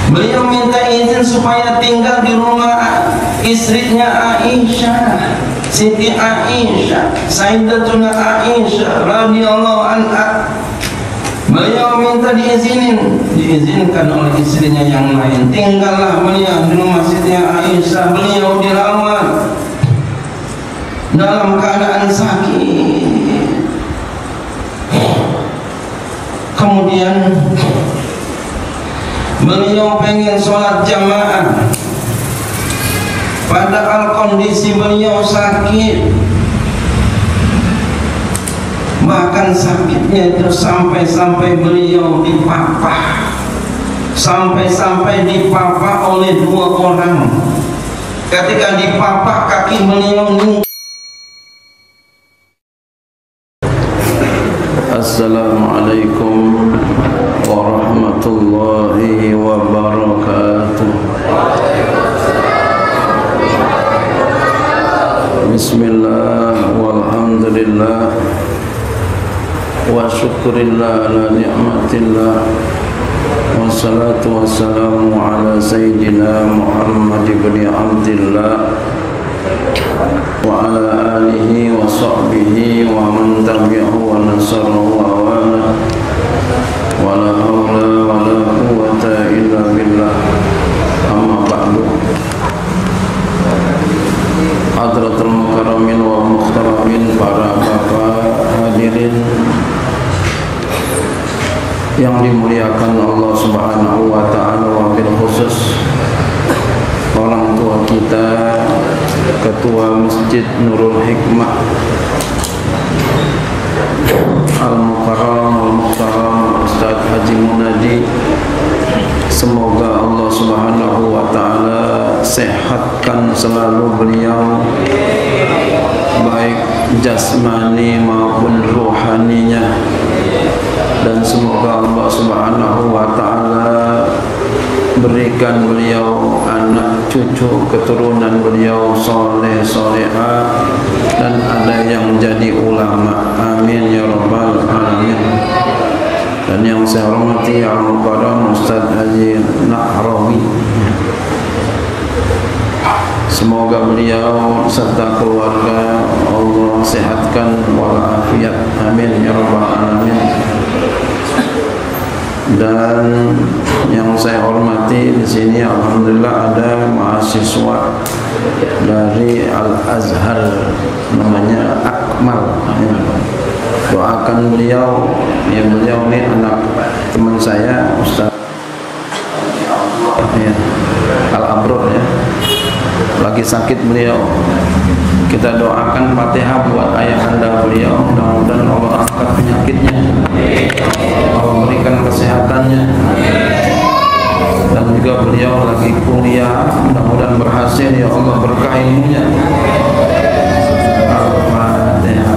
Beliau minta izin supaya tinggal di rumah istrinya Aisyah, Siti Aisyah, Sayyidatuna Aisyah radhiyallahu anha. Beliau minta diizinkan oleh istrinya yang lain. Tinggallah beliau di rumah Siti Aisyah. Beliau dirawat dalam keadaan sakit. Kemudian beliau pengen sholat jamaah, padahal kondisi beliau sakit. Bahkan sakitnya itu sampai beliau dipapah, sampai dipapah oleh 2 orang. Ketika dipapah kaki beliau nih. Assalamualaikum warahmatullahi wabarakatuh. Bismillah walhamdulillah wa syukurillah ala ni'matillah, wassalatu wassalamu ala sayyidina Muhammad ibn Abdillah wa ala alihi wa sahbihi wa man tabi'ahu wa nasarahu wa wala wa la hawla wa la quwwata illa billah. Amma ba'du. Hadratul mukarramin wa mukhtaramin, para bapak hadirin yang dimuliakan Allah Subhanahu wa ta'ala, wabil khusus orang tua kita, Ketua Masjid Nurul Hikmah Al-Mukarram Al-Muhtaram Ustaz Haji Munadi. Semoga Allah Subhanahu wa ta'ala sehatkan selalu beliau, baik jasmani maupun rohaninya, dan semoga Allah Subhanahu wa ta'ala berikan beliau anak cucu keturunan beliau soleh solehah, dan ada yang jadi ulama, amin ya rabbal alamin. Dan yang saya hormati Al-Mukarram Ustaz Haji Nahrawi, semoga beliau serta keluarga Allah sehatkan walafiat, amin ya rabbal alamin. Dan yang saya hormati di sini, alhamdulillah ada mahasiswa dari Al-Azhar, namanya Akmal. Doakan beliau, ya, beliau ini anak teman saya Ustaz ya, Al-Abrur ya, lagi sakit beliau. Kita doakan Fatihah buat ayahanda beliau, mudah-mudahan Allah angkat penyakitnya, Allah berikan kesehatannya, dan juga beliau lagi kuliah, mudah-mudahan berhasil ya Allah, berkah ilmunya. Al-Fatihah.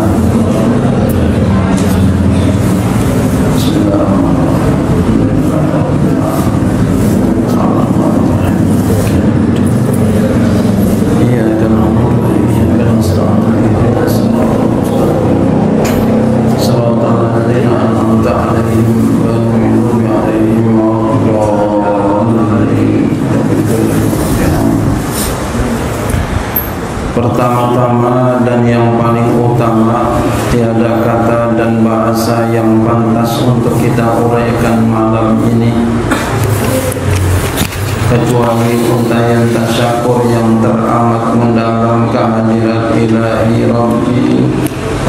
Pertama-tama dan yang paling utama, tiada kata dan bahasa yang pantas untuk kita uraikan malam ini kecuali untayan tasyakur yang teramat mendalam kehadirat ilahi Rabbi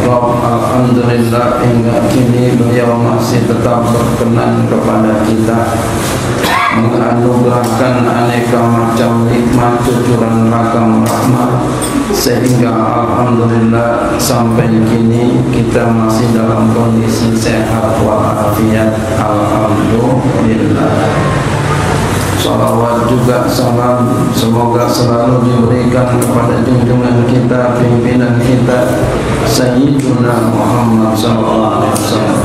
Rabb. Alhamdulillah hingga kini beliau masih tetap berkenan kepada kita, menganugerahkan aneka macam nikmat, cucuran ragam rahmat, sehingga alhamdulillah sampai kini kita masih dalam kondisi sehat walafiat, alhamdulillah. Salawat juga salam semoga selalu diberikan kepada junjungan kita, pimpinan kita, Sayyiduna Muhammad sallallahu alaihi wasallam.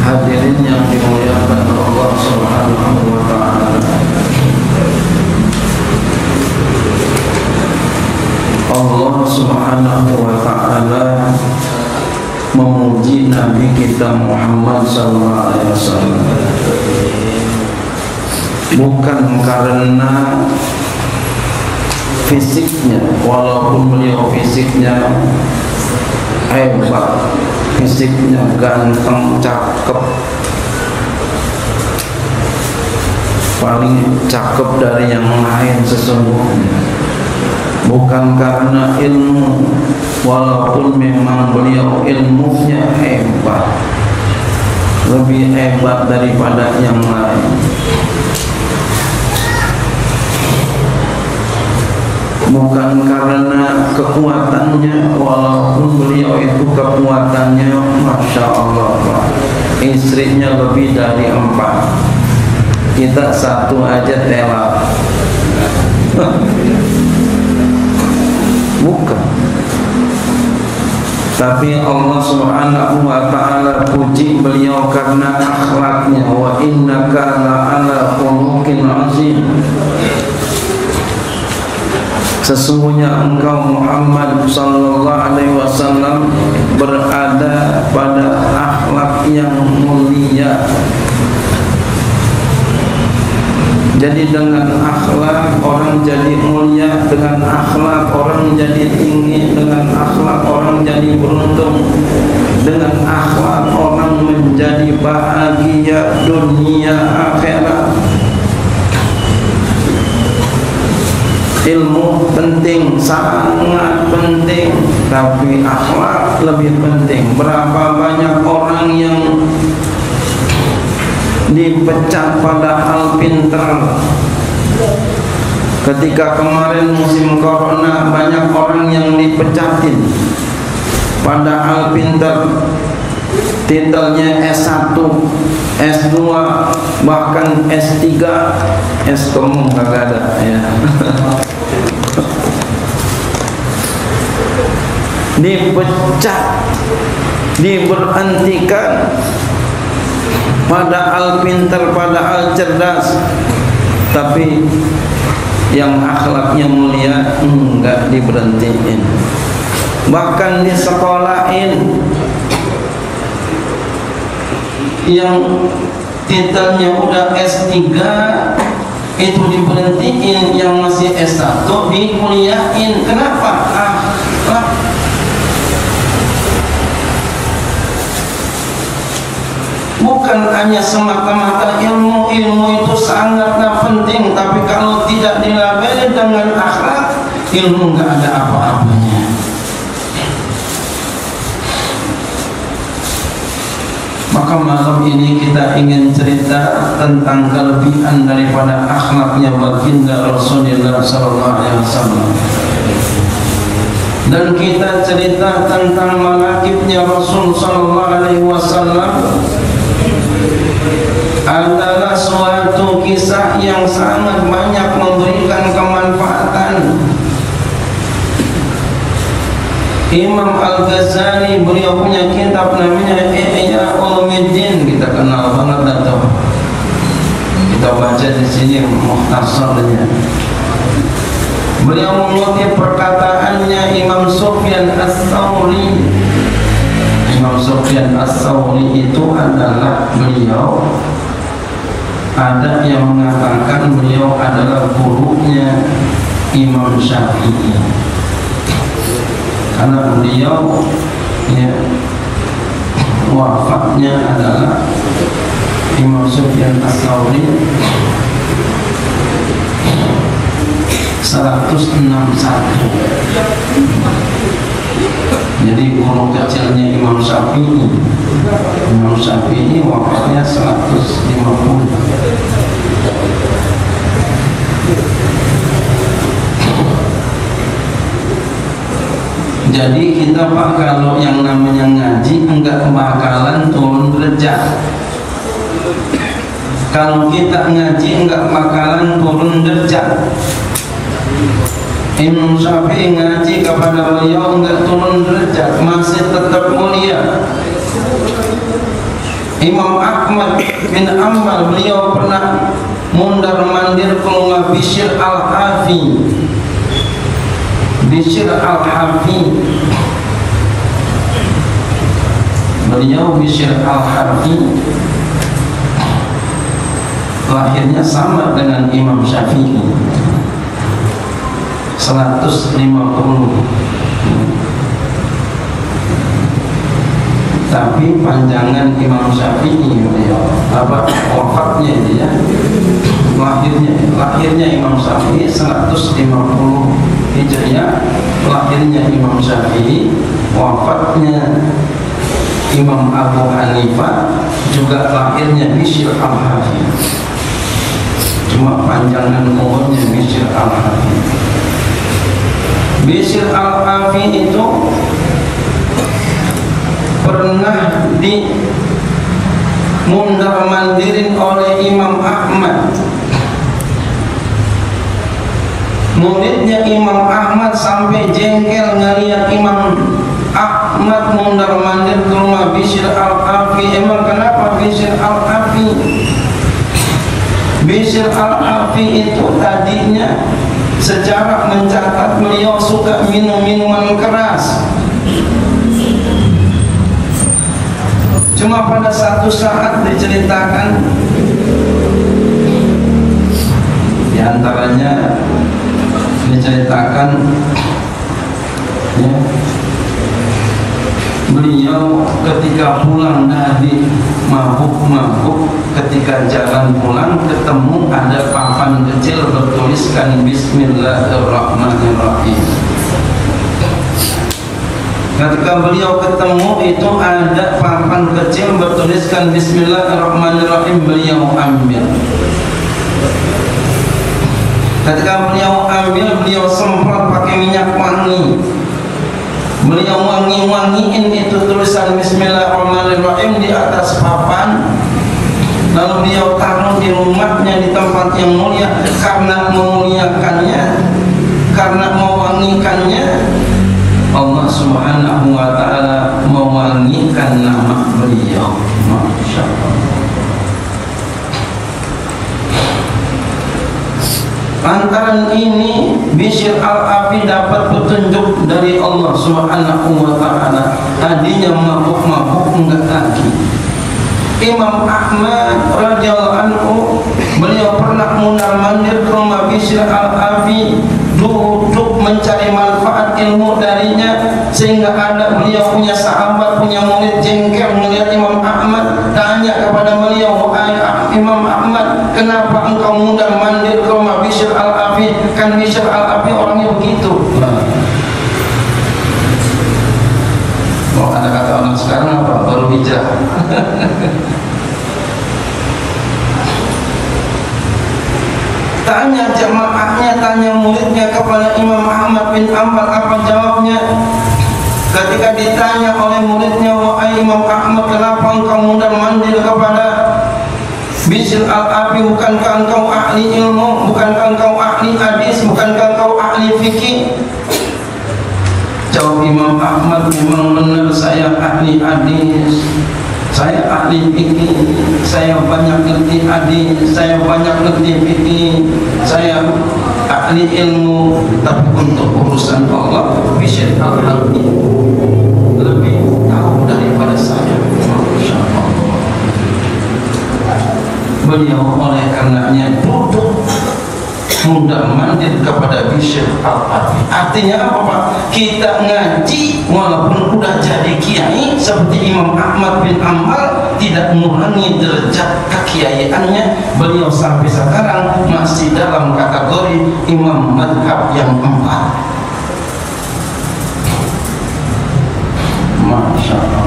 Hadirin yang dimuliakan Allah Subhanahu wa ta'ala, Allah Subhanahu wa ta'ala Nabi kita Muhammad SAW. Bukan karena fisiknya, walaupun beliau fisiknya hebat, fisiknya ganteng, cakep, paling cakep dari yang lain sesungguhnya. Bukan karena ilmu, walaupun memang beliau ilmunya hebat, lebih hebat daripada yang lain. Bukan karena kekuatannya, walaupun beliau itu kekuatannya Masya Allah, istrinya lebih dari 4, kita 1 aja telak. Bukan. Tapi Allah Subhanahu wa ta'ala puji beliau karena akhlaknya. Wa innaka la'ala khuluqin 'azim. Sesungguhnya engkau Muhammad sallallahu alaihi wasallam berada pada akhlak yang mulia. Jadi dengan akhlak orang jadi mulia, dengan akhlak orang jadi tinggi, dengan akhlak orang jadi beruntung, dengan akhlak orang menjadi bahagia dunia akhirat. Ilmu penting, sangat penting, tapi akhlak lebih penting. Berapa banyak orang yang dipecat padahal pintar. Ketika kemarin musim corona, banyak orang yang dipecatin padahal pintar. Titelnya S1, S2, bahkan S3, S-Komung kagak ada ya. Dipecat, diberhentikan, padahal pintar, padahal cerdas, tapi yang akhlaknya mulia enggak diberhentiin, bahkan disekolahin. Yang titelnya udah S3 itu diberhentiin, yang masih S1 dikuliahin. Kenapa? Akhlak. Bukan hanya semata-mata ilmu itu sangatlah penting, tapi kalau tidak dilabeli dengan akhlak, ilmu nggak ada apa-apanya. Maka malam ini kita ingin cerita tentang kelebihan daripada akhlaknya baginda Rasulullah SAW. Dan kita cerita tentang manaqibnya Rasul SAW adalah suatu kisah yang sangat banyak memberikan kemanfaatan. Imam Al-Ghazali beliau punya kitab namanya Ihya Ulumuddin, kita kenal banget atau kita baca di sini mukhtasarnya. Beliau mengutip perkataannya Imam Sufyan Ats-Tsauri. Imam Sufyan Ats-Tsauri itu adalah beliau, ada yang mengatakan beliau adalah gurunya Imam Syafi'i. Karena beliau ya, wafatnya adalah Imam Sufyan Ats-Tsauri 161. Jadi guru kecilnya Imam Syafi'i. Imam Syafi'i wafatnya 150. Jadi kita Pak, kalau yang namanya ngaji enggak bakalan turun derajat. Kalau kita ngaji enggak bakalan turun derajat. Imam Syafi'i ngaji kepada beliau enggak turun derajat, masih tetap mulia. Imam Ahmad bin Ambal beliau pernah mundar mandir ke rumah Bishr Al-Hafi. Bishr Al-Hafi Beliau Bishr al-Harfi lahirnya sama dengan Imam Syafi'i, 150. Tapi panjangan Imam Syafi'i beliau wafatnya dia, lahirnya Imam Syafi'i 150 Hijriah, lahirnya Imam Syafi'i, wafatnya Imam Abu Hanifah, juga lahirnya Bishr al-Harfi. Cuma panjangan umurnya Bishr al-Harfi. Bishr al-Harfi itu pernah dimundar-mandirin oleh Imam Ahmad. Muridnya Imam Ahmad sampai jengkel ngeliat Imam Ahmad mundar-mandir ke rumah Bishr al-Harfi. Emang kenapa Bishr al-Harfi? Bishr al-Harfi itu tadinya sejarah mencatat beliau suka minum minuman keras. Cuma pada satu saat diceritakan, diantaranya diceritakan ya, beliau ketika pulang dari mabuk-mabuk, ketika jalan pulang ketemu ada papan kecil bertuliskan Bismillahirrahmanirrahim. Ketika beliau ketemu itu ada papan kecil bertuliskan Bismillahirrahmanirrahim, beliau ambil. Ketika beliau ambil, beliau semprot pakai minyak wangi. Beliau wangi-wangiin itu tulisan Bismillahirrahmanirrahim di atas papan. Lalu beliau taruh di rumahnya di tempat yang mulia karena memuliakannya, karena mewangikannya. Allah Subhanahu wa ta'ala mewangikan nama beliau. Masya Allah. Lantaran ini Bishr al-Harfi dapat petunjuk dari Allah Subhanahu wa ta'ala. Tadinya mabuk-mabuk enggak lagi. Imam Ahmad radhiyallahu anhu, beliau pernah mundar-mandir ke rumah Bishr al-Harfi, duduk mencari manfaat ilmu darinya, sehingga ada beliau punya sahabat, punya murid jengkel melihat Imam Ahmad, tanya kepada beliau, Imam Ahmad, kenapa engkau mundar-mandir ke rumah Bishr al-Harfi? Kan Bishr al-Harfi orangnya begitu. Kalau ada kata orang sekarang apa? Baru hijrah. Tanya jamaahnya, tanya muridnya kepada Imam Ahmad bin Hanbal, apa jawabnya? Ketika ditanya oleh muridnya, wahai Imam Ahmad, kenapa engkau mundar-mandir kepada Bishr al-Harfi? Bukankah engkau ahli ilmu? Bukankah engkau ahli hadis? Bukankah engkau ahli fikih? Jawab Imam Ahmad, memang benar saya ahli hadis, saya ahli fikih, saya banyak ngerti hadis, saya banyak ngerti fikih, saya ahli ilmu. Tapi untuk urusan Allah, Bishr al-Harfi lebih tahu daripada saya. Masya Allah. Beliau oleh karenanya duduk mundar-mandir kepada Bishr al-Harfi. Artinya apa, Pak? Kita ngaji walaupun udah jadi kiai seperti Imam Ahmad bin Hanbal, tidak mengurangi derajat kekiaiannya. Beliau sampai sekarang masih dalam kategori imam madhab yang 4. Masya Allah.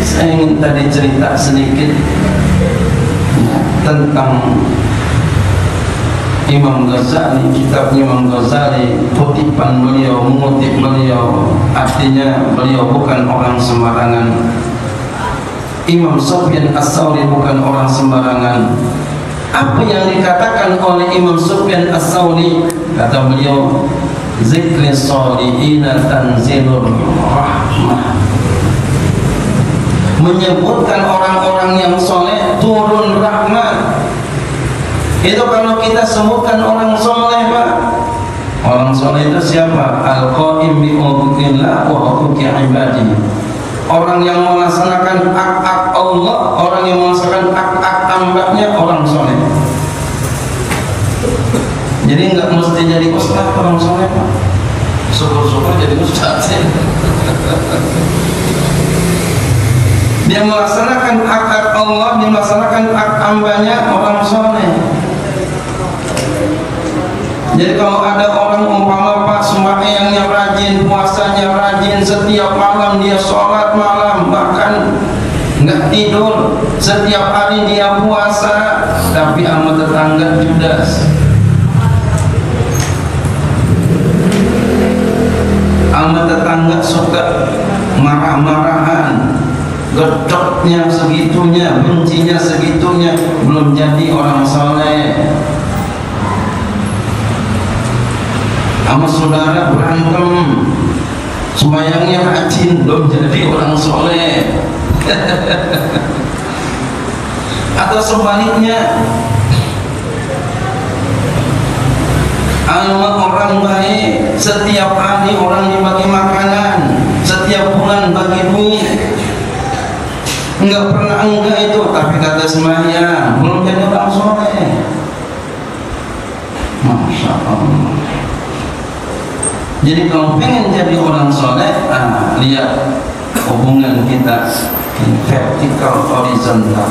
Saya ingin tadi cerita sedikit tentang Imam Ghazali, kitab Imam Ghazali, kutipan beliau, mengutip beliau, artinya beliau bukan orang sembarangan. Imam Sufyan Ats-Tsauri bukan orang sembarangan. Apa yang dikatakan oleh Imam Sufyan Ats-Tsauri? Kata beliau, zikri sholihina tanzilur rahmah. Menyebutkan orang-orang yang soleh turun rahmat. Itu kalau kita sebutkan orang soleh, Pak, Orang soleh itu siapa? Al-qaim bi huquqillah wa huquqi ibadihi. Orang yang melaksanakan hak-hak Allah, orang yang melaksanakan hak-hak hambanya, orang soleh. Jadi nggak mesti jadi ustaz orang soleh, Pak. Syukur-syukur jadi ustaz. Dia melaksanakan hak-hak Allah, dia melaksanakan hak hambanya, orang soleh. Jadi kalau ada orang umpama Pak sembahyangnya rajin, puasanya rajin, setiap malam dia sholat malam, bahkan nggak tidur, setiap hari dia puasa, tapi sama tetangga judas, sama tetangga suka marah-marahan, gedoknya segitunya, bencinya segitunya, belum jadi orang soleh. Sama saudara berantem, sembahyangnya rajin, belum jadi orang soleh. Atau sebaliknya, sama orang baik, setiap hari orang dibagi makanan, setiap bulan bagi duit, enggak pernah enggak itu, tapi kata sembahyang, belum jadi orang soleh. Masya Allah. Jadi kalau pengen jadi orang soleh, lihat hubungan kita vertikal horizontal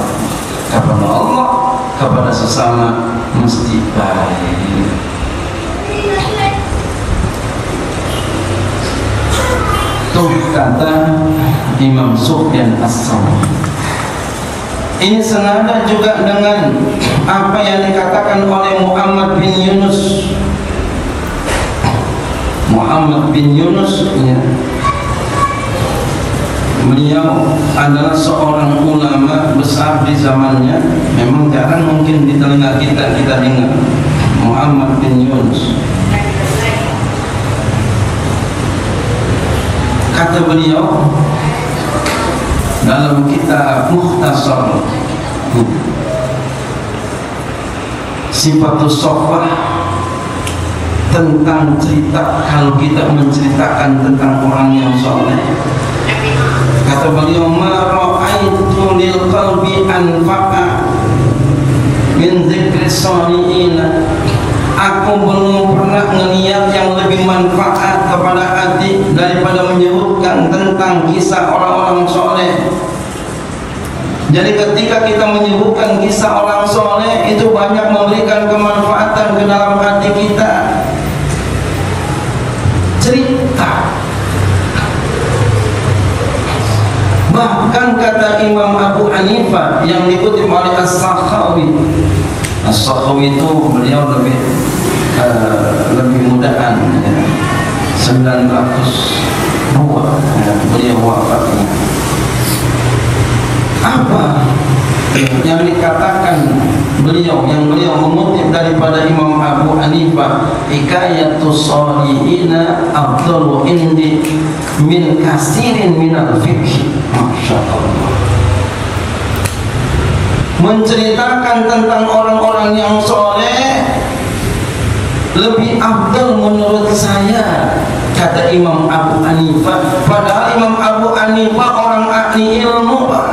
kepada Allah, kepada sesama mesti baik. Tuh kata Imam Sufyan As-Tsauri. Ini senada juga dengan apa yang dikatakan oleh Muhammad bin Yunus. Muhammad bin Yunus, ya, beliau adalah seorang ulama besar di zamannya. Memang jarang mungkin di telinga kita dengar Muhammad bin Yunus. Kata beliau dalam kitab Mukhtasar Sifatus Sohbah, tentang cerita, kalau kita menceritakan tentang orang yang soleh, kata beliau, ma ra'aitu lil qalbi anfa'a min dzikri sholihin. Aku belum pernah melihat yang lebih manfaat kepada hati daripada menyebutkan tentang kisah orang-orang soleh. Jadi ketika kita menyebutkan kisah orang soleh, itu banyak memberikan kemanfaatan ke dalam hati kita. Cerita, bahkan kata Imam Abu Hanifah yang dikutip oleh As-Sakhawi. As-Sakhawi itu beliau lebih mudahan, ya. 902 ya, beliau wafatnya. Apa yang dikatakan beliau, yang beliau mengutip daripada Imam Abu Hanifah, hikayatus sholihina afdalu indi min kasirin minal fiqh. Masya Allah. Menceritakan tentang orang-orang yang soleh lebih afdal menurut saya, kata Imam Abu Hanifah. Padahal Imam Abu Hanifah orang ahli ilmu, Pak.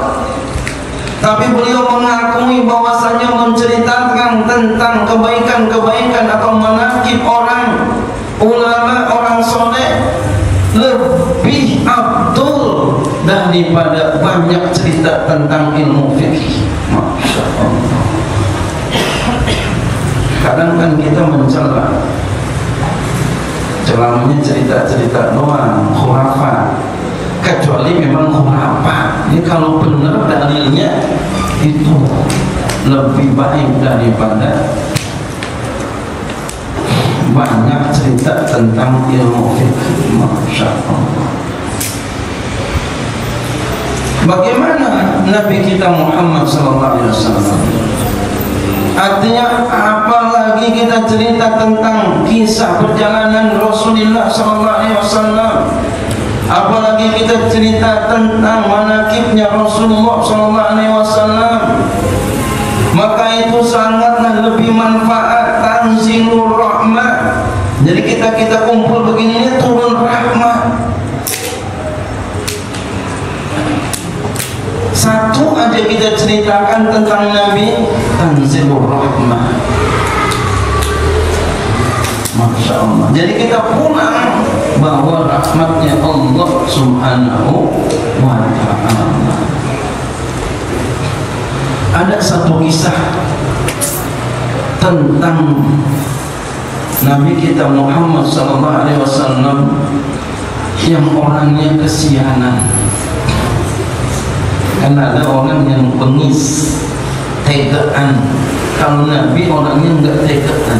Tapi beliau mengakui bahwasanya menceritakan tentang kebaikan-kebaikan atau manaqib orang ulama, orang soleh lebih abdul daripada banyak cerita tentang ilmu fikih. Masya Allah. Kadang kan kita mencela, celamanya cerita-cerita doang, khurafat. Kecuali memang khurafat. Ini kalau benar dalilnya itu lebih baik daripada banyak cerita tentang ilmu fikih. Masya Allah. Bagaimana Nabi kita Muhammad SAW? Artinya apalagi kita cerita tentang kisah perjalanan Rasulullah SAW, apalagi kita cerita tentang manaqibnya Rasulullah SAW, maka itu sangatlah lebih manfaat. Tanzilur rahmah Jadi kita kumpul begini ini turun rahmat. Satu aja kita ceritakan tentang Nabi, tanzilur rahmah. Masya Allah. Jadi kita pulang bahwa rahmatnya Allah Subhanahu wa ta'ala. Ada satu kisah tentang Nabi kita Muhammad sallallahu alaihi wasallam yang orangnya kesianan. Karena ada orang yang bengis, tegaan. Kalau Nabi orangnya enggak tegaan,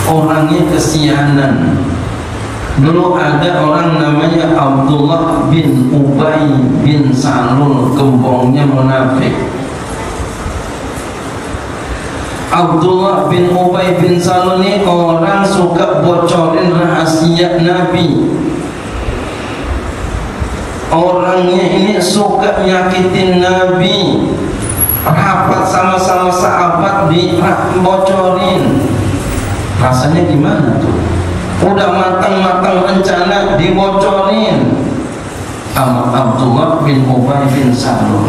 orangnya kesianan. Dulu ada orang namanya Abdullah bin Ubay bin Salul, gembongnya munafik. Abdullah bin Ubay bin Salul ini orang suka bocorin rahasia Nabi. Orangnya ini suka nyakitin Nabi. Rapat sama-sama sahabat dibocorin. Rasanya gimana tuh? Udah matang-matang rencana dibocorin sama Abdullah bin Ubay bin Salul.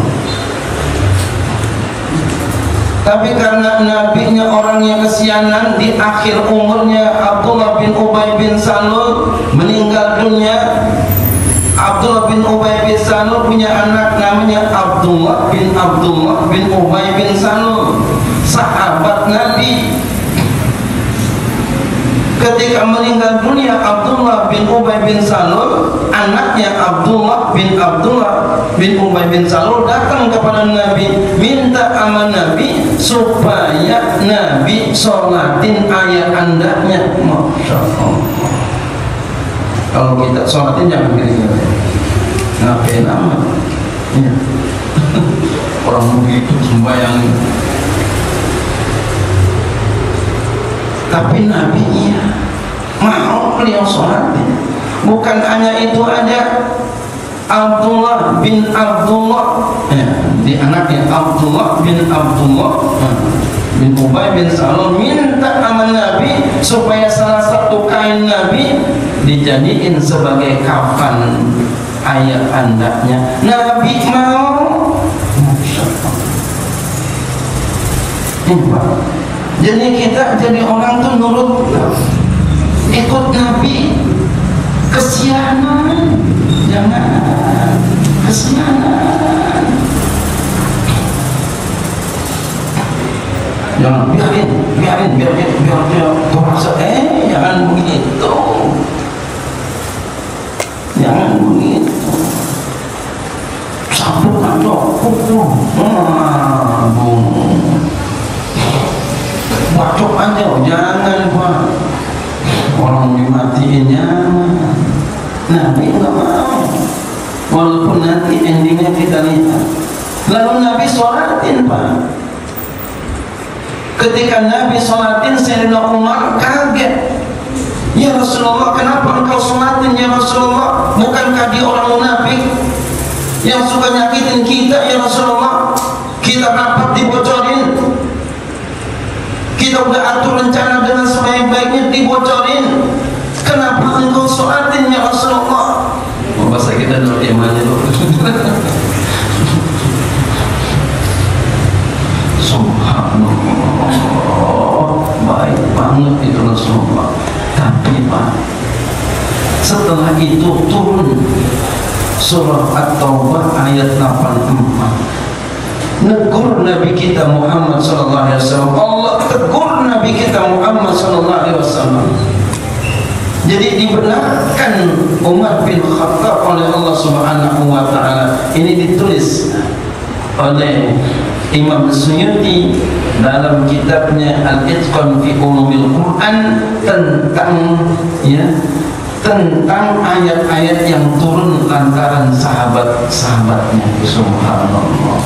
Tapi karena nabinya orangnya kesianan, di akhir umurnya Abdullah bin Ubay bin Salul meninggal dunia. Abdullah bin Ubay bin Salul punya anak namanya Abdullah bin Ubay bin Salul, sahabat Nabi. Ketika meninggal dunia Abdullah bin Ubay bin Salul, anaknya Abdullah bin Ubay bin Salul datang kepada Nabi, minta sama Nabi supaya Nabi sholatin ayah andanya. Masya Allah. Kalau kita sholatin jangan gini-gini, ngapain amat ya. Orang begitu sembahyang. Tapi Nabi iya mau beliau sholatin. Bukan hanya itu aja, Abdullah bin Abdullah ya, di anaknya Abdullah bin Ubay bin Salul minta sama Nabi supaya salah satu kain Nabi dijadiin sebagai kafan ayah andanya. Nabi mau. Jadi kita jadi orang tuh nurut, ikut Nabi. Kesianan, jangan kesianan. Jangan biarin biar dia terpaksa. Jangan begitu. Jangan begitu. Sambut atau pukul. Bacok aja, jangan Pak. Orang dimatiin nyaman. Nabi enggak mau. Walaupun nanti endingnya kita lihat. Lalu Nabi sholatin Pak. Ketika Nabi sholatin, Sayyidina Umar kaget. Ya Rasulullah, kenapa engkau sholatin ya Rasulullah? Bukankah dia orang munafik yang suka nyakitin kita ya Rasulullah? Kita rapat dibocorin, kita udah atur rencana dengan sebaik-baiknya dibocorin. Kenapa engkau sholatin ya Rasulullah? Bahasa kita dulu imannya dulu. Subhanallah, baik banget itu Rasulullah. Tapi Pak, setelah itu turun surah At-Taubah ayat 84. Negur Nabi kita Muhammad sallallahu alaihi wasallam. Allah tegur Nabi kita Muhammad sallallahu alaihi wasallam. Jadi dibenarkan Umar bin Khattab oleh Allah Subhanahu wa taala. Ini ditulis oleh Imam Suyuti dalam kitabnya Al-Itqan fi Ulumil Quran tentang ayat-ayat yang turun lantaran sahabat-sahabatnya. Subhanallah.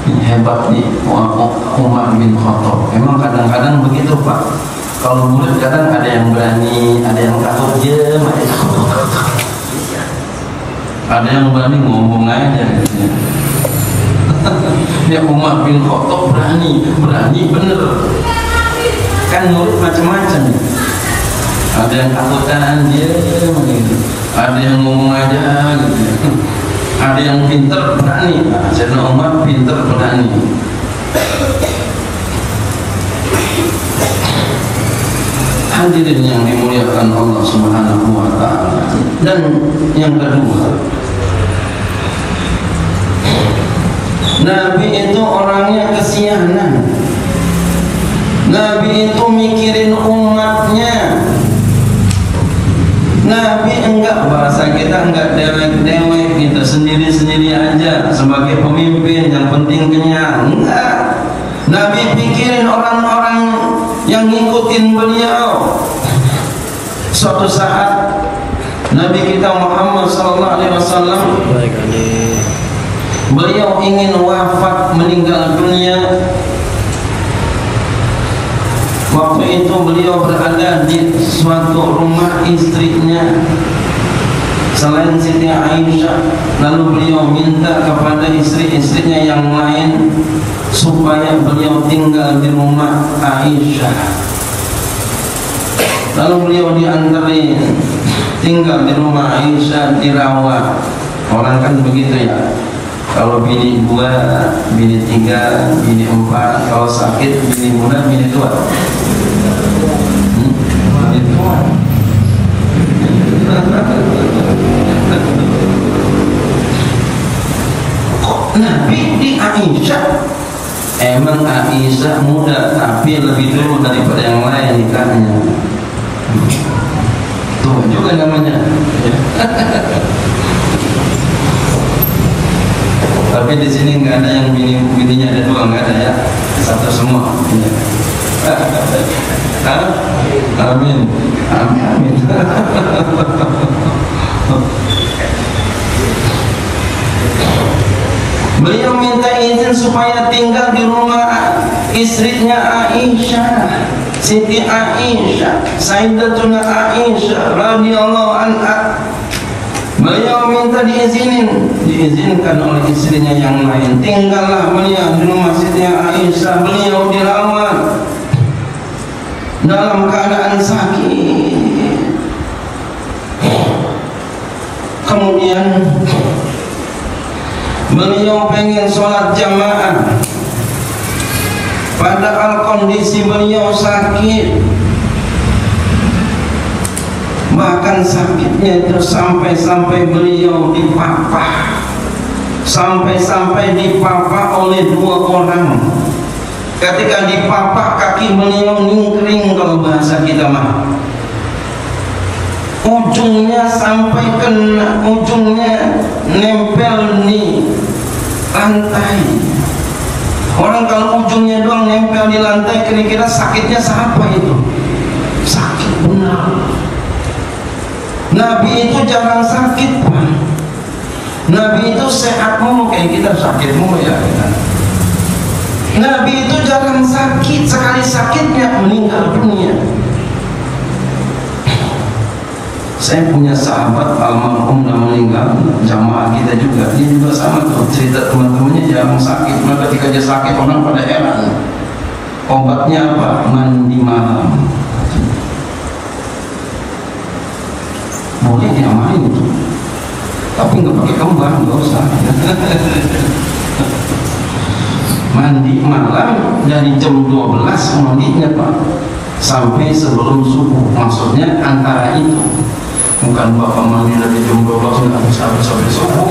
Ini hebat nih Umar bin Khattab. Memang kadang-kadang begitu Pak. Kalau murid kadang ada yang berani, ada yang takut diam, ada yang takut. Ada yang berani ngomong aja gitu. Ya Umar bin Khattab berani bener. Kan murid macam-macam ya. Ada yang takutan dia gitu. Ada yang ngomong aja gitu. Ada yang pintar berani. Nah, Sayyidina Umar pintar berani. Hadirin yang dimuliakan Allah Subhanahu wa taala. Dan yang kedua, Nabi itu orangnya kesianan. Nabi itu mikirin umatnya. Nabi enggak, bahasa kita enggak dewek-dewek, kita sendiri-sendiri aja sebagai pemimpin, yang penting kenyang. Enggak. Nabi pikirin orang-orang yang ngikutin beliau. Suatu saat Nabi kita Muhammad sallallahu alaihi wasallam beliau ingin wafat, meninggal dunia. Waktu itu beliau berada di suatu rumah istrinya selain Siti Aisyah. Lalu beliau minta kepada istri-istrinya yang lain supaya beliau tinggal di rumah Aisyah. Lalu beliau diantarin tinggal di rumah Aisyah, dirawat. Orang kan begitu ya. Kalau bini 2, bini 3, bini 4, kalau sakit bini muda, bini tua. Bini tua. Nabi di Aisyah. Emang Aisyah muda, tapi lebih dulu daripada yang lain nikahnya. Tua juga namanya. Tapi di sini nggak ada yang bininya ada 2, nggak ada ya, satu semua. Amin, amin, amin. Beliau minta izin supaya tinggal di rumah istrinya Aisyah, Siti Aisyah, Sayyidatuna Aisyah radhiyallahu anha. Beliau minta diizinkan oleh istrinya yang lain. Tinggallah beliau di rumah Siti Aisyah. Beliau dirawat dalam keadaan sakit. Kemudian beliau pengen sholat jamaah, padahal kondisi beliau sakit. Bahkan sakitnya itu sampai-sampai beliau dipapah, sampai-sampai dipapah oleh 2 orang. Ketika dipapah, kaki beliau ningkring, kalau bahasa kita mah. Ujungnya sampai kena, ujungnya nempel di lantai. Orang kalau ujungnya doang nempel di lantai, kira-kira sakitnya siapa itu? Sakit benar. Nabi itu jarang sakit, Pak. Nabi itu sehat mulu, kayak kita sakit mulu ya. Nabi itu jarang sakit, sekali sakitnya meninggal dunia. Saya punya sahabat almarhum yang meninggal, jamaah kita juga. Dia juga sama tuh, cerita teman-temannya jarang sakit. Maka ketika dia sakit, orang pada heran. Obatnya apa? Mandi malam. Boleh diamalin itu, tapi nggak pakai kembang, nggak usah. Mandi malam dari jam 12 mandinya Pak, sampai sebelum subuh. Maksudnya antara itu, bukan Bapak mandi dari jam 12 nggak bisa sampai subuh.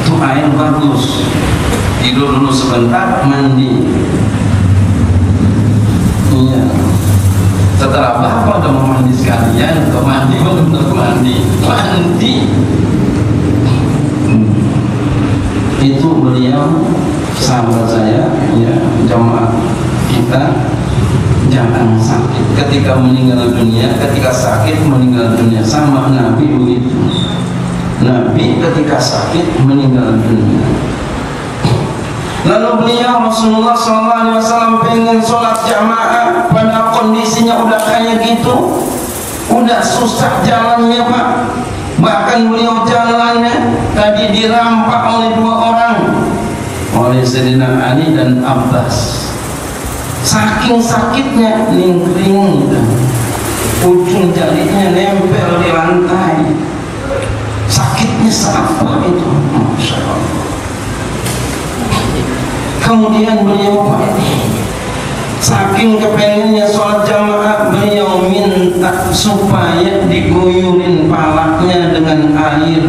Itu air bagus. Tidur dulu sebentar, mandi. Iya. Setelah Bapak udah mau mandi sekalian, untuk mandi benar-benar mandi. Itu beliau sahabat saya, ya, jamaah kita, jangan sakit ketika meninggal dunia. Ketika sakit meninggal dunia, sama Nabi begitu. Nabi ketika sakit meninggal dunia. Lalu beliau Rasulullah SAW pengen sholat jamaah, pada kondisinya udah kayak gitu, udah susah jalannya Pak. Bahkan beliau jalannya tadi dirampak oleh 2 orang. oleh Sayyidina Ali dan Abbas. Saking sakitnya lingkring, ujung jarinya nempel di lantai. Sakitnya seapa itu, Masya Allah. Kemudian beliau saking kepengennya sholat jamaah, beliau minta supaya diguyurin palaknya dengan air.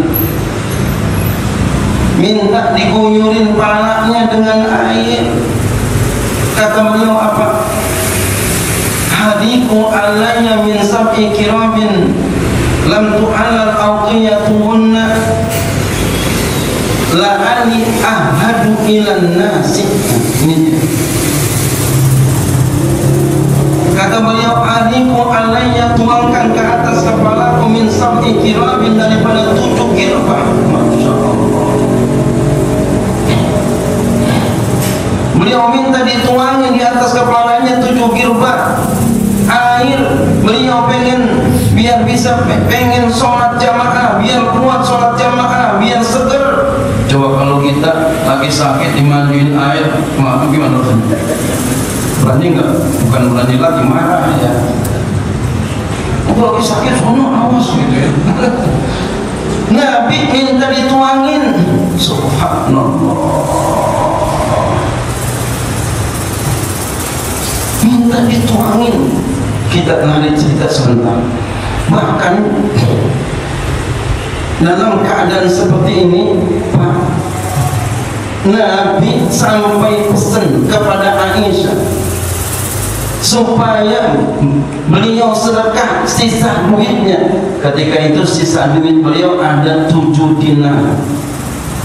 Minta diguyurin palaknya dengan air. Kata beliau apa? Hadiku alayya min sab'i kirabin lam tu'allal awqiyatuhunna la'ani ahadu ilan nasi. Ini dia. Kata beliau, hadiku alayya, tuangkan ke atas kepalaku min sab'i kirabin, daripada 7 kirbah. Masya Allah. Beliau minta dituangin di atas kepalanya 7 girbah air. Beliau biar bisa pengen sholat jamaah, biar kuat sholat jamaah, biar seger. Coba kalau kita lagi sakit dimandiin air, maaf gimana rasanya? Berani nggak? Bukan berani lagi, marah ya. Aku lagi sakit, sono awas gitu ya. Nabi minta dituangin. Subhanallah. Minta dituangin. Kita narik cerita sebentar. Bahkan dalam keadaan seperti ini, Pak, Nabi sampai pesan kepada Aisyah supaya beliau sedekah sisa duitnya. Ketika itu sisa duit beliau ada 7 dinar.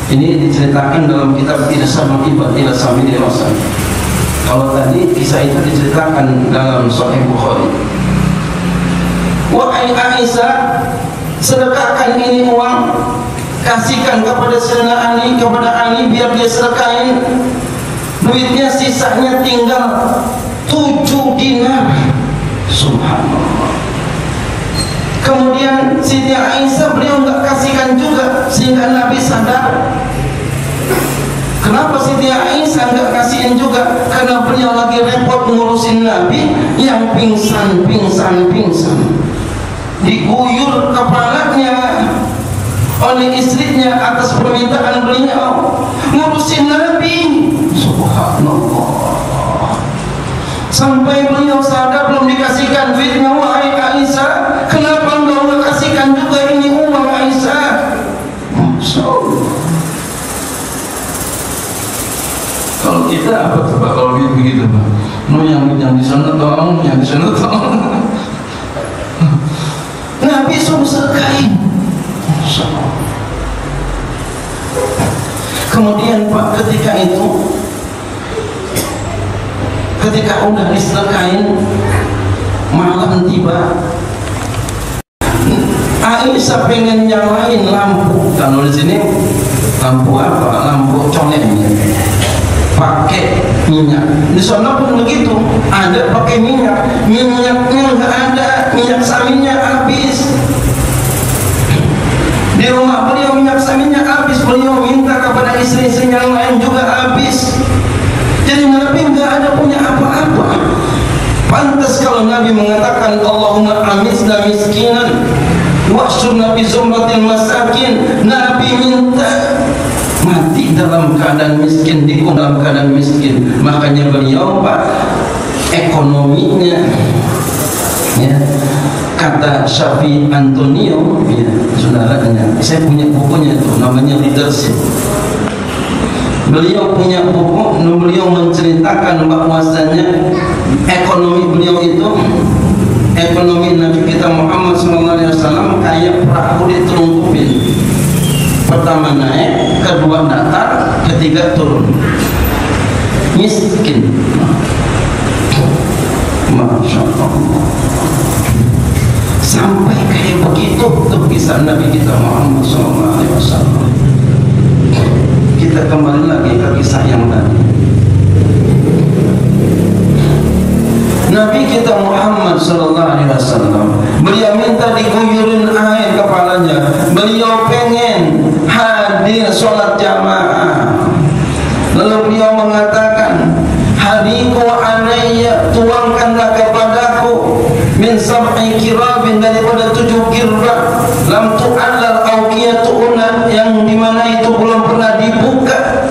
Ini diceritakan dalam kitab Irsyadul Ibad ila Sabilir Rasyad. Kalau tadi kisah itu diceritakan dalam Sahih Bukhari. Wahai Aisyah, sedekahkan ini uang, kasihkan kepada Sayyidina Ali, kepada Ali biar dia sedekahin. Duitnya sisanya tinggal 7 dinar. Subhanallah. Kemudian Siti Aisyah beliau enggak kasihkan juga, sehingga Nabi sadar. Kenapa Siti Aisyah enggak kasihin juga? Karena beliau lagi repot ngurusin Nabi yang pingsan. Diguyur kepalanya oleh istrinya atas permintaan beliau, ngurusin Nabi. Subhanallah. Sampai beliau sadar belum dikasihkan duitnya. Wahai Aisyah, kenapa engkau enggak kasihkan juga ini uang Aisyah? Masya Allah. Kalau kita apa coba kalau begitu Pak? Yang di sana tolong, yang di sana tolong. Nabi suruh sedekahin. Kemudian Pak, ketika udah disedekahin, malam tiba, Aisyah pengen nyalain lampu. Kalau di sini lampu apa? Lampu colengnya. Pakai minyak. Di sana pun begitu, ada pakai minyak. Minyaknya nggak ada, minyak saminnya habis. Di rumah beliau minyak saminnya habis. Beliau minta kepada istri-istri yang lain juga habis. Jadi Nabi nggak ada punya apa-apa. Pantas kalau Nabi mengatakan Allahumma amisna miskinan wahsyurna bi zumratil masakin. Nabi minta mati dalam keadaan miskin, dikurung dalam keadaan miskin. Makanya beliau Pak, ekonominya ya, kata Syafi Antonio ya, saudaranya, saya punya bukunya itu namanya Leadership. Beliau punya buku, beliau menceritakan bahwasanya ekonomi beliau itu, ekonomi Nabi kita Muhammad SAW kayak perahu ditelungkupin. Pertama naik, kedua datar, ketiga turun. Miskin. Masya Allah. Sampai kayak begitu tuh kisah Nabi kita Muhammad SAW. Kita kembali lagi ke kisah yang tadi. Nabi kita Muhammad SAW, beliau minta diguyurin air kepalanya. Beliau pengen hadir sholat jamaah. Lalu min sab'i kirabin, daripada 7 girbah, lam tu'allal awqiyatuna, yang dimana itu belum pernah dibuka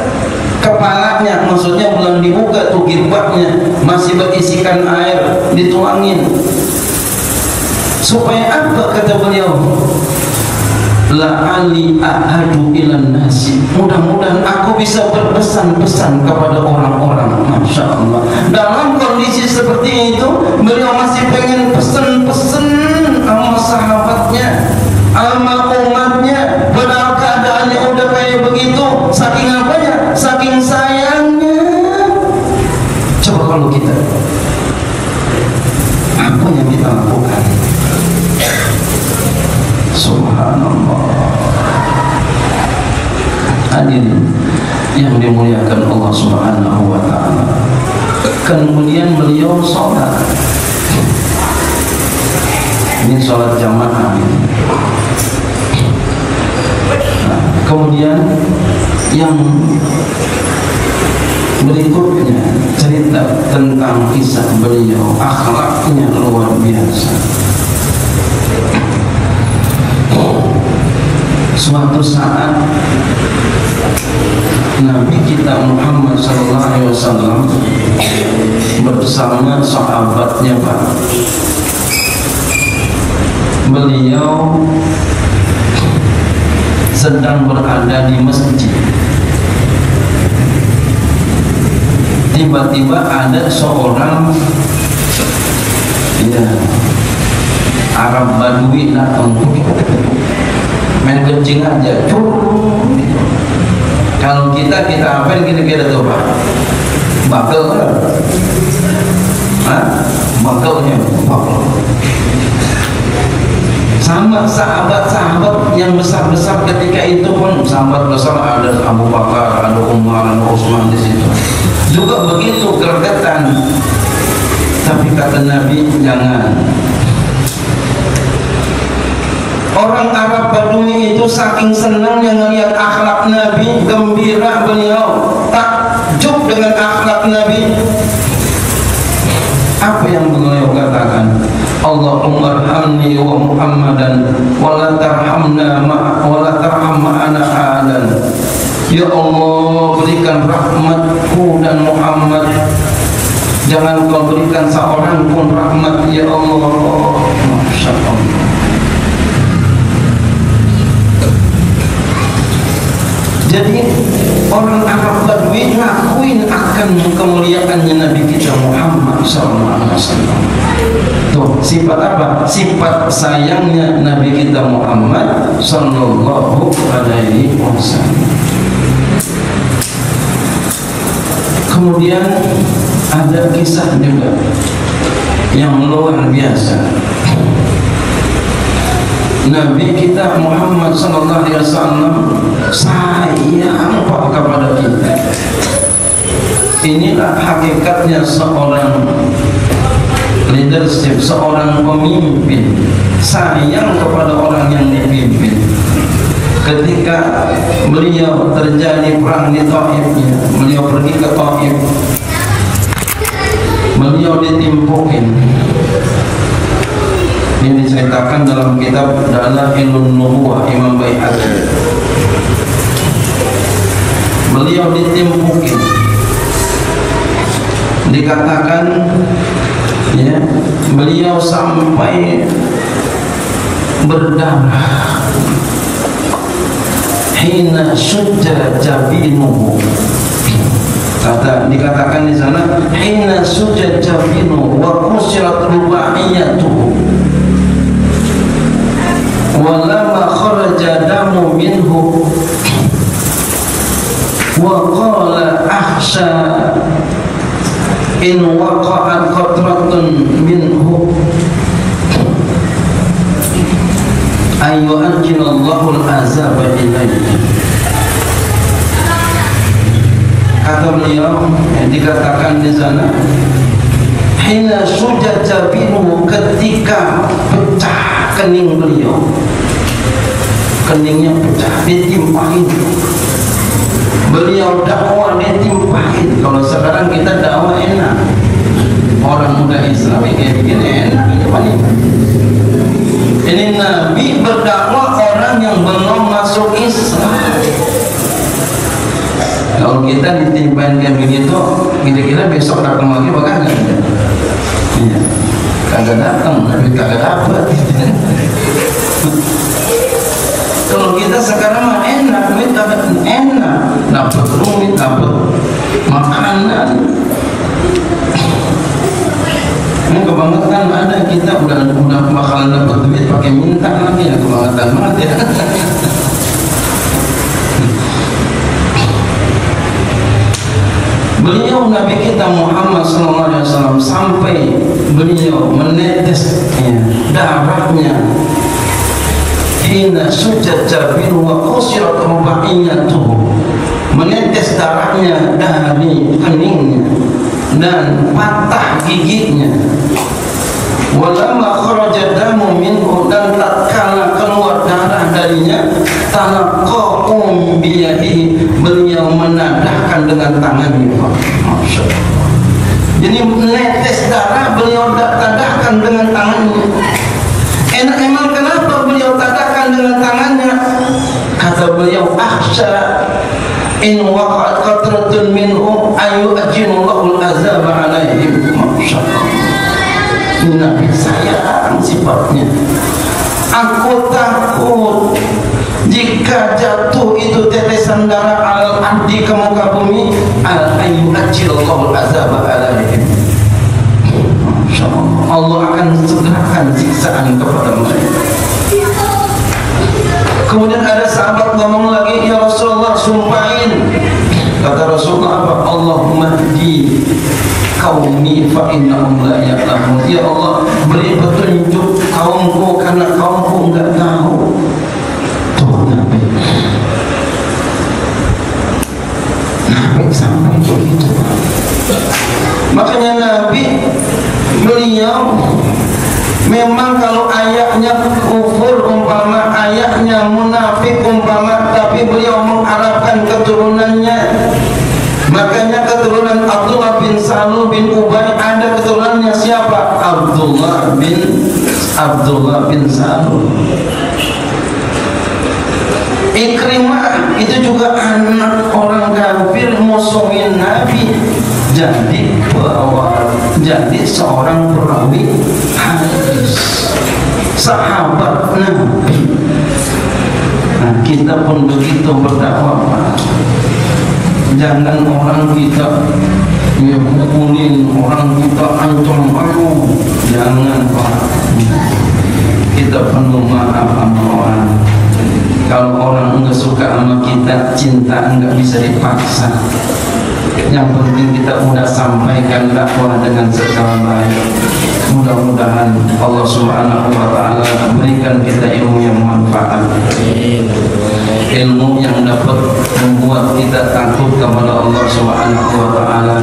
kepalanya, maksudnya belum dibuka tuh girbahnya, masih berisikan air, dituangin. Supaya apa kata beliau? La'ali ahadu ilan nasi, mudah-mudahan aku bisa berpesan-pesan kepada orang-orang. Masya Allah, dalam kondisi seperti itu beliau masih pengen pesen-pesen sama sahabatnya, sama umatnya, padahal keadaannya udah kayak begitu. Saking apanya? Saking sayangnya. Coba kalau kita, apa yang kita lakukan? Subhanallah. Hadirin yang dimuliakan Allah Subhanahu wa ta'ala. Kemudian beliau sholat. Ini sholat jamaah. Nah, kemudian yang berikutnya cerita tentang kisah beliau, akhlaknya luar biasa. Suatu saat Nabi kita Muhammad SAW bersama sahabatnya, Pak, beliau sedang berada di masjid. Tiba-tiba ada seorang Arab Badui datang, main kencing aja, Kalau kita apain kira-kira tuh, Pak? Bakel kan? Bakelnya bakel. Sama sahabat-sahabat yang besar-besar ketika itu pun, sahabat besar ada Abu Bakar, ada Umar, ada Utsman di situ. Juga begitu gergetan. Tapi kata Nabi, jangan. Orang Arab Badui itu saking senangnya ngelihat akhlak Nabi, gembira beliau, takjub dengan akhlak Nabi. Apa yang beliau katakan? Allahumma arhamni wa Muhammadan wa la tarhamna wa la tarham ma'ana ahadan. Ya Allah, berikan rahmatku dan Muhammad, jangan kau berikan seorang pun rahmat, ya Allah. Masya Allah. Jadi orang Arab Badui ngakuin akan kemuliaannya Nabi kita Muhammad SAW. Tuh, sifat apa? Sifat sayangnya Nabi kita Muhammad Sallallahu Alaihi Wasallam. Kemudian ada kisah juga yang luar biasa. Nabi kita Muhammad sallallahu alaihi wasallam sayang Pak kepada kita. Inilah hakikatnya seorang leadership, seorang pemimpin, sayang kepada orang yang dipimpin. Ketika beliau terjadi perang di Taif, beliau pergi ke Taif, beliau ditimpukin. Ini diceritakan dalam kitab Dalailun Nubuwah Imam Baihaqi. Beliau ditimpukin, dikatakan ya, beliau sampai berdarah. Hina sujja jabinuhu, dikatakan di sana, hina sujja jabinuhu wa kusirat rubaiyatuhu walama kharaja damu minhu wa qala akhsha in waqa'at qatratun minhu ayu anjilallahu al-azaba ilayhi. Kata beliau, dikatakan di sana, hina sujat jabinu, ketika pecah kening beliau, keningnya pecah, ditimpahin. Beliau dakwah ditimpahin. Kalau sekarang kita dakwah enak, orang muda Islam kayak begini enak, kita ditimpain kayak begitu, kira-kira besok datang lagi bakal nggak? Iya, kagak datang, tapi kagak dapat. Kalau kita sekarang mah enak, duit dapat enak, dapat rumit, dapat makanan. Ini kebangetan ada, kita udah bakalan dapat duit pakai minta lagi ya, kebangetan banget ya. Beliau Nabi kita Muhammad SAW sampai beliau menetes darahnya hina sujud jabir wa qusirat rubaiyatuh, menetes darahnya dari keningnya dan patah giginya. Walamma kharaja damu minhu, dan tatkala keluar darah darinya, talaqqum biyadihi, beliau menadahkan dengan tangannya. Masya Allah. Jadi menetes darah beliau tadahkan dengan tangannya. Enak emang kenapa beliau tadahkan dengan tangannya? Kata beliau, akhsha in waqa'at qatratun minhum ayyu'ajjinullahu al-azaba alaihim. Masya Allah. Nabi sayang sifatnya. Aku takut jika jatuh itu tetesan darah al-ardi ke muka bumi, al-ayyu'ajjinullahu al-azaba alaihim. Masya Allah, Allah akan segerakan siksaan kepada mereka. Kemudian ada sahabat ngomong lagi, ya Rasulullah, sumpahin. Kata Rasulullah apa? Allahumma hdi qaumi fa innahum la ya'lamun. Ya Allah, beri petunjuk kaumku karena kaumku enggak tahu. Tuh Nabi sampai begitu. Makanya Nabi beliau memang kalau ayahnya kufur umpama, ayahnya munafik umpama, tapi beliau mengharapkan keturunannya. Makanya keturunan Abdullah bin Salul bin Ubay, ada keturunannya siapa? Abdullah bin Salul. Ikrimah itu juga anak orang kafir, musuhin Nabi, jadi seorang perawi hadis, sahabat Nabi. Nah, kita pun begitu berdakwah. Jangan orang kita pukulin, orang kita ancam, jangan Pak. Kita perlu maaf sama orang. Kalau orang enggak suka sama kita, cinta enggak bisa dipaksa. Yang penting kita udah sampaikan dakwah dengan secara baik. Mudah-mudahan Allah Subhanahu wa taala berikan kita ilmu yang manfaat. Ilmu yang dapat membuat kita takut kepada Allah Subhanahu wa taala.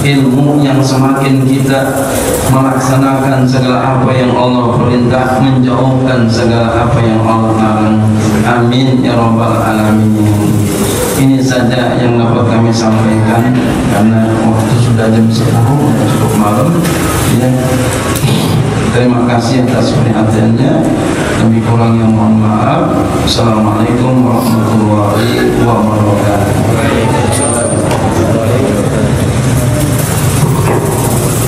Ilmu yang semakin kita melaksanakan segala apa yang Allah perintah, menjauhkan segala apa yang Allah larang. Amin ya rabbal alamin. Ini saja yang dapat kami sampaikan karena waktu sudah jam 10, cukup malam ya. Terima kasih atas perhatiannya. Kami kurang yang mohon maaf. Assalamualaikum warahmatullahi wabarakatuh.